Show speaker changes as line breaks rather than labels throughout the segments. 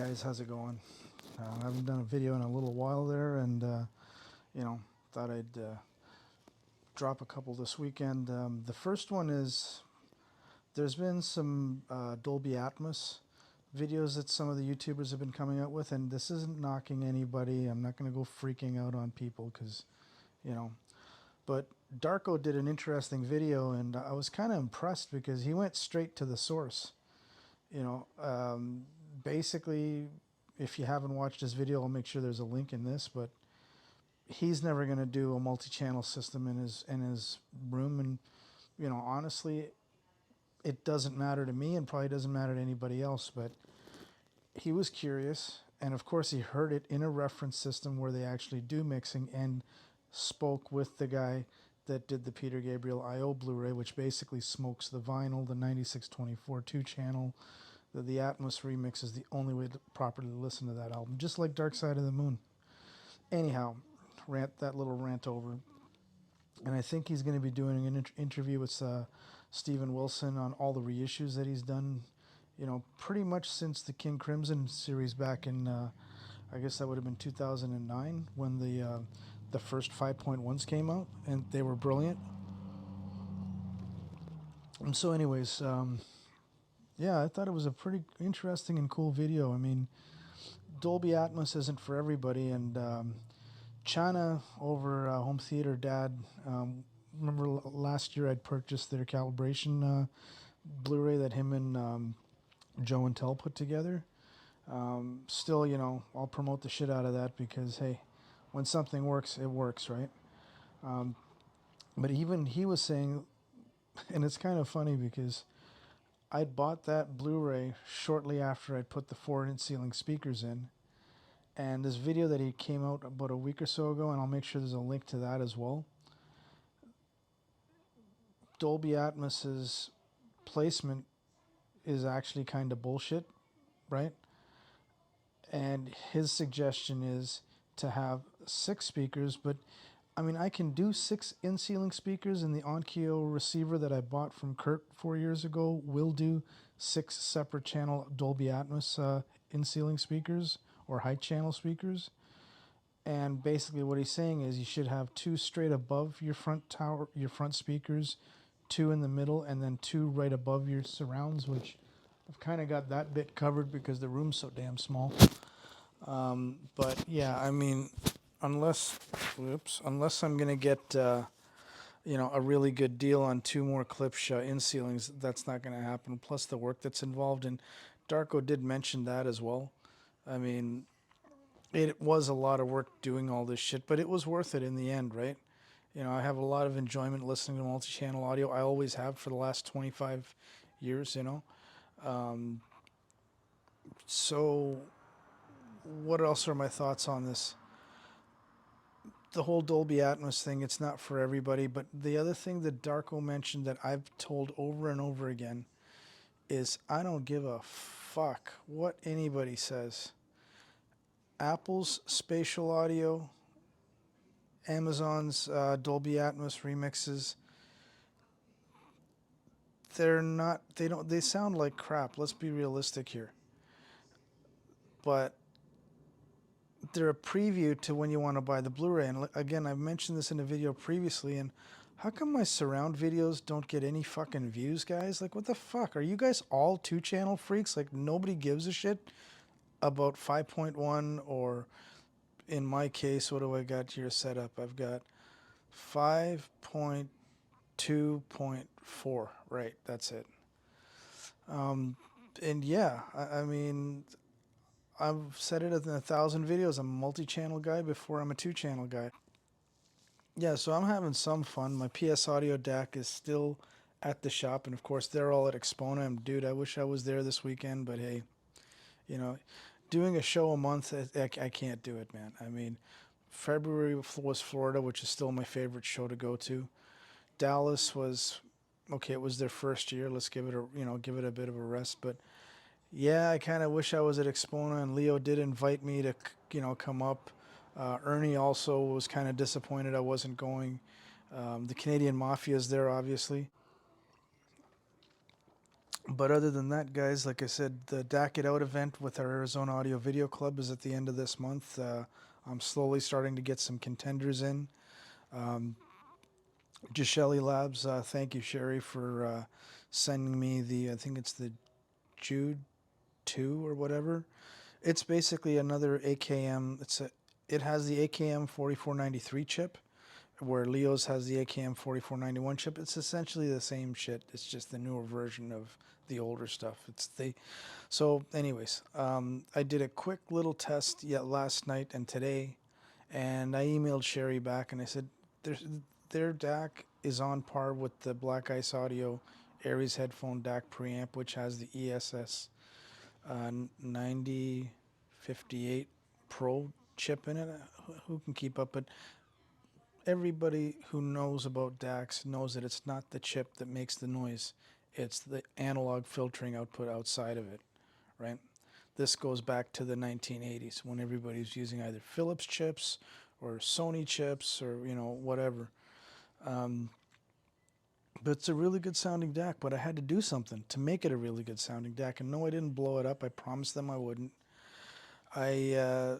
guys, how's it going? I haven't done a video in a little while there, and you know, thought I'd drop a couple this weekend. The first one is there's been some Dolby Atmos videos that some of the YouTubers have been coming out with, and this isn't knocking anybody. I'm not going to go freaking out on people because, you know, but Darko did an interesting video, and I was kind of impressed because he went straight to the source. You know, basically, if you haven't watched his video, I'll make sure there's a link in this, but he's never going to do a multi-channel system in his room, and you know, honestly, it doesn't matter to me and probably doesn't matter to anybody else, but he was curious, and of course he heard it in a reference system where they actually do mixing, and spoke with the guy that did the Peter Gabriel I.O. Blu-ray, which basically smokes the vinyl, the 9624 2-channel. The Atmos remix is the only way to properly listen to that album, just like Dark Side of the Moon. Anyhow, that little rant over. And I think he's going to be doing an interview with Steven Wilson on all the reissues that he's done, you know, pretty much since the King Crimson series back in, I guess that would have been 2009 when the first 5.1s came out, and they were brilliant. And so anyways, yeah, I thought it was a pretty interesting and cool video. I mean, Dolby Atmos isn't for everybody, and Channa over Home Theater Dad, remember last year I'd purchased their calibration Blu-ray that him and Joe and Tell put together. Still, you know, I'll promote the shit out of that because, hey, when something works, it works, right? But even he was saying, and it's kind of funny because I'd bought that Blu-ray shortly after I'd put the 4-inch ceiling speakers in. And this video that he came out about a week or so ago, and I'll make sure there's a link to that as well. Dolby Atmos's placement is actually kind of bullshit, right? And his suggestion is to have 6 speakers, but I mean, I can do 6 in-ceiling speakers, and the Onkyo receiver that I bought from Kurt 4 years ago will do 6 separate channel Dolby Atmos in-ceiling speakers or high channel speakers. And basically what he's saying is you should have 2 straight above your front tower, your front speakers, 2 in the middle, and then 2 right above your surrounds, which I've kind of got that bit covered because the room's so damn small. But yeah, I mean, unless I'm gonna get you know, a really good deal on 2 more Klipsch in ceilings, that's not gonna happen. Plus the work that's involved, and Darko did mention that as well. I mean, it was a lot of work doing all this shit, but it was worth it in the end, right? You know, I have a lot of enjoyment listening to multi-channel audio. I always have for the last 25 years, you know. So what else are my thoughts on this? The whole Dolby Atmos thing, it's not for everybody, but the other thing that Darko mentioned that I've told over and over again is I don't give a fuck what anybody says. Apple's spatial audio, Amazon's Dolby Atmos remixes, they sound like crap. Let's be realistic here. But they're a preview to when you want to buy the Blu-ray. And again, I've mentioned this in a video previously, and how come my surround videos don't get any fucking views, guys? Like, what the fuck? Are you guys all 2-channel freaks? Like, nobody gives a shit about 5.1, or in my case, what do I got here set up? I've got 5.2.4. Right, that's it. And yeah, I mean, I've said it in 1,000 videos. I'm a multi-channel guy before I'm a 2-channel guy. Yeah, so I'm having some fun. My PS Audio DAC is still at the shop, and of course they're all at Exponent. Dude, I wish I was there this weekend, but hey, you know, doing a show a month, I can't do it, man. I mean, February was Florida, which is still my favorite show to go to. Dallas was, okay, it was their first year. Let's give it a bit of a rest, but yeah, I kind of wish I was at Exponent, and Leo did invite me to, you know, come up. Ernie also was kind of disappointed I wasn't going. The Canadian Mafia is there, obviously. But other than that, guys, like I said, the DAC It Out event with our Arizona Audio Video Club is at the end of this month. I'm slowly starting to get some contenders in. Geshelli Labs, thank you, Sherry, for sending me the, I think it's the JNOG2 or whatever. It's basically another AKM. It has the AKM 4493 chip, where Leo's has the AKM 4491 chip. It's essentially the same shit. It's just the newer version of the older stuff. So anyways, I did a quick little test yet last night and today, and I emailed Sherry back and I said their DAC is on par with the Black Ice Audio Aries headphone DAC preamp, which has the ESS 9058 Pro chip in it. Who can keep up? But everybody who knows about DACs knows that it's not the chip that makes the noise. It's the analog filtering output outside of it, right? This goes back to the 1980s when everybody was using either Philips chips or Sony chips or, you know, whatever. But it's a really good sounding DAC, but I had to do something to make it a really good sounding DAC. And no, I didn't blow it up. I promised them I wouldn't. I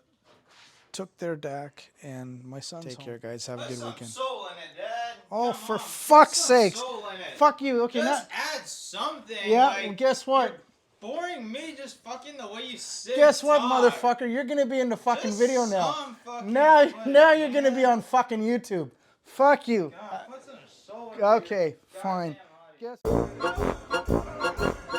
took their DAC and my son's
Take
home.
care, guys. Have a good weekend.
Soul in it, Dad.
Oh,
Come
for
on,
fuck's
put some
sakes.
soul in it.
Fuck you. Okay,
Just add something.
Yeah,
like,
well, guess what?
You're boring me just fucking the way you sit.
Guess what,
talk.
motherfucker? You're gonna be in the fucking
Just
video now.
some fucking
Now
footage,
you're gonna be on fucking YouTube. Fuck you.
God, put some soul in
Okay,
your
fine.
goddamn audio.
Guess